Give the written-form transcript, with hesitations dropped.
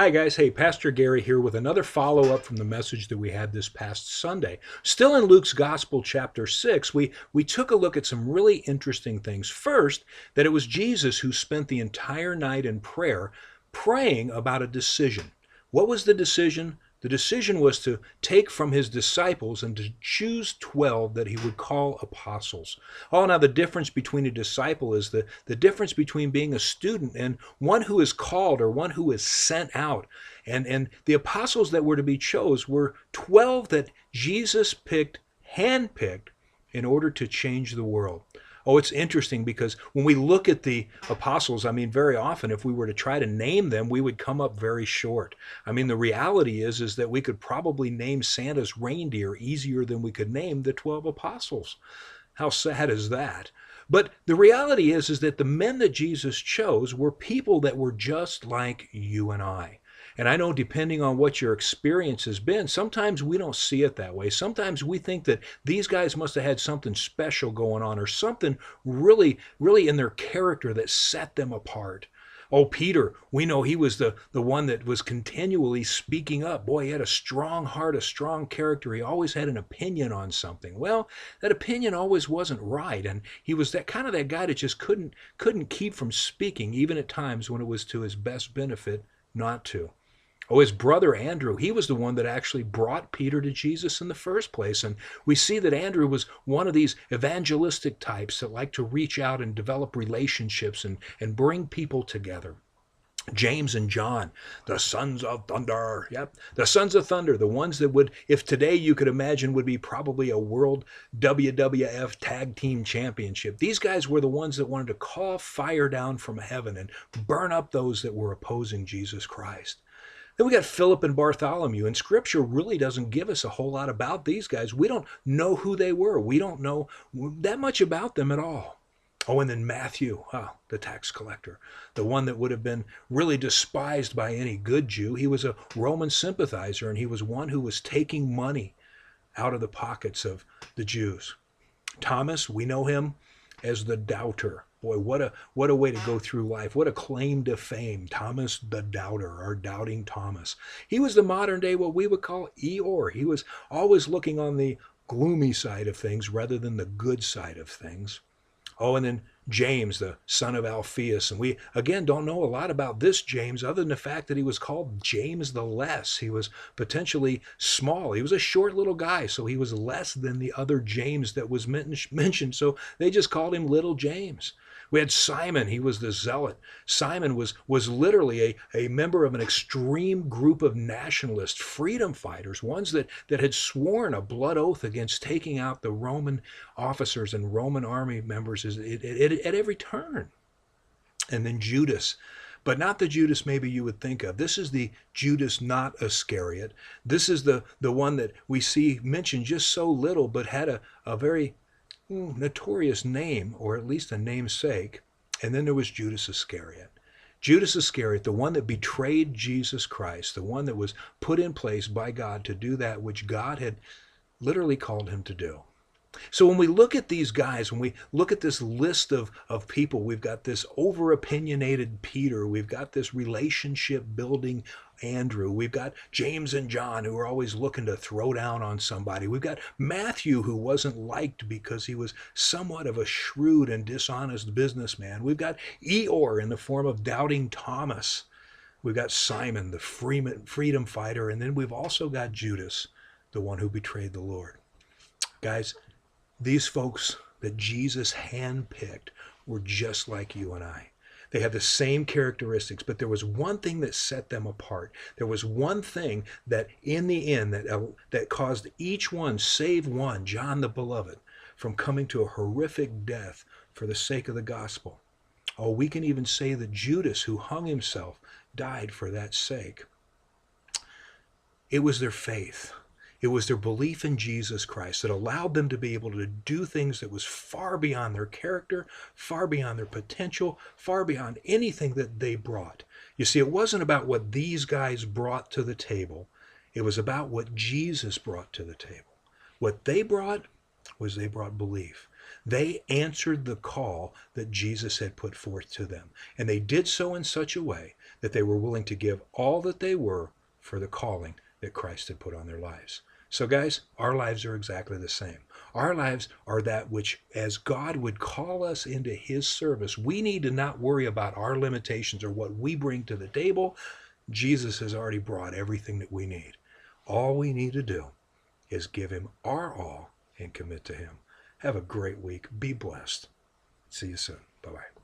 Hi guys, hey, Pastor Gary here with another follow-up from the message that we had this past Sunday. Still in Luke's Gospel, chapter 6, we took a look at some really interesting things. First, that it was Jesus who spent the entire night in prayer praying about a decision. What was the decision? The decision was to take from his disciples and to choose 12 that he would call apostles. Oh, now the difference between a disciple is the difference between being a student and one who is called or one who is sent out. And the apostles that were to be chose were 12 that Jesus handpicked in order to change the world. Oh, it's interesting because when we look at the apostles, very often if we were to try to name them, we would come up very short. The reality is that we could probably name Santa's reindeer easier than we could name the 12 apostles. How sad is that? But the reality is that the men that Jesus chose were people that were just like you and I. And I know depending on what your experience has been, sometimes we don't see it that way. Sometimes we think that these guys must have had something special going on or something really, really in their character that set them apart. Oh, Peter, we know he was the one that was continually speaking up. Boy, he had a strong heart, a strong character. He always had an opinion on something. Well, that opinion always wasn't right. And he was that kind of that guy that just couldn't keep from speaking, even at times when it was to his best benefit not to. Oh, his brother Andrew, he was the one that actually brought Peter to Jesus in the first place. And we see that Andrew was one of these evangelistic types that like to reach out and develop relationships and bring people together. James and John, the sons of thunder. Yep, the sons of thunder, the ones that would, if today you could imagine, would be probably a world WWF tag team championship. These guys were the ones that wanted to call fire down from heaven and burn up those that were opposing Jesus Christ. Then we got Philip and Bartholomew, and Scripture really doesn't give us a whole lot about these guys. We don't know who they were. We don't know that much about them at all. Oh, and then Matthew, the tax collector, the one that would have been really despised by any good Jew. He was a Roman sympathizer, and he was one who was taking money out of the pockets of the Jews. Thomas, we know him as the doubter. Boy, what a way to go through life. What a claim to fame. Thomas the Doubter, or Doubting Thomas. He was the modern day, what we would call Eeyore. He was always looking on the gloomy side of things rather than the good side of things. Oh, and then James, the son of Alphaeus. And we, again, don't know a lot about this James other than the fact that he was called James the Less. He was potentially small. He was a short little guy, so he was less than the other James that was mentioned. So they just called him Little James. We had Simon, he was the zealot. Simon was literally a member of an extreme group of nationalist freedom fighters, ones that had sworn a blood oath against taking out the Roman officers and Roman army members at every turn. And then Judas, but not the Judas maybe you would think of. This is the Judas not Iscariot. This is the one that we see mentioned just so little, but had a very notorious name, or at least a namesake. And then there was Judas Iscariot. Judas Iscariot, the one that betrayed Jesus Christ, the one that was put in place by God to do that which God had literally called him to do. So when we look at these guys, when we look at this list of people, we've got this over-opinionated Peter, we've got this relationship-building Andrew, we've got James and John who are always looking to throw down on somebody, we've got Matthew who wasn't liked because he was somewhat of a shrewd and dishonest businessman, we've got Eeyore in the form of Doubting Thomas, we've got Simon, the freedom fighter, and then we've also got Judas, the one who betrayed the Lord. Guys, these folks that Jesus handpicked were just like you and I. They had the same characteristics, but there was one thing that set them apart. There was one thing that in the end that caused each one, save one, John the Beloved, from coming to a horrific death for the sake of the gospel. Oh, we can even say that Judas, who hung himself, died for that sake. It was their faith. It was their belief in Jesus Christ that allowed them to be able to do things that was far beyond their character, far beyond their potential, far beyond anything that they brought. You see, it wasn't about what these guys brought to the table. It was about what Jesus brought to the table. What they brought was they brought belief. They answered the call that Jesus had put forth to them. And they did so in such a way that they were willing to give all that they were for the calling that Christ had put on their lives. So guys, our lives are exactly the same. Our lives are that which, as God would call us into his service, we need to not worry about our limitations or what we bring to the table. Jesus has already brought everything that we need. All we need to do is give him our all and commit to him. Have a great week. Be blessed. See you soon. Bye-bye.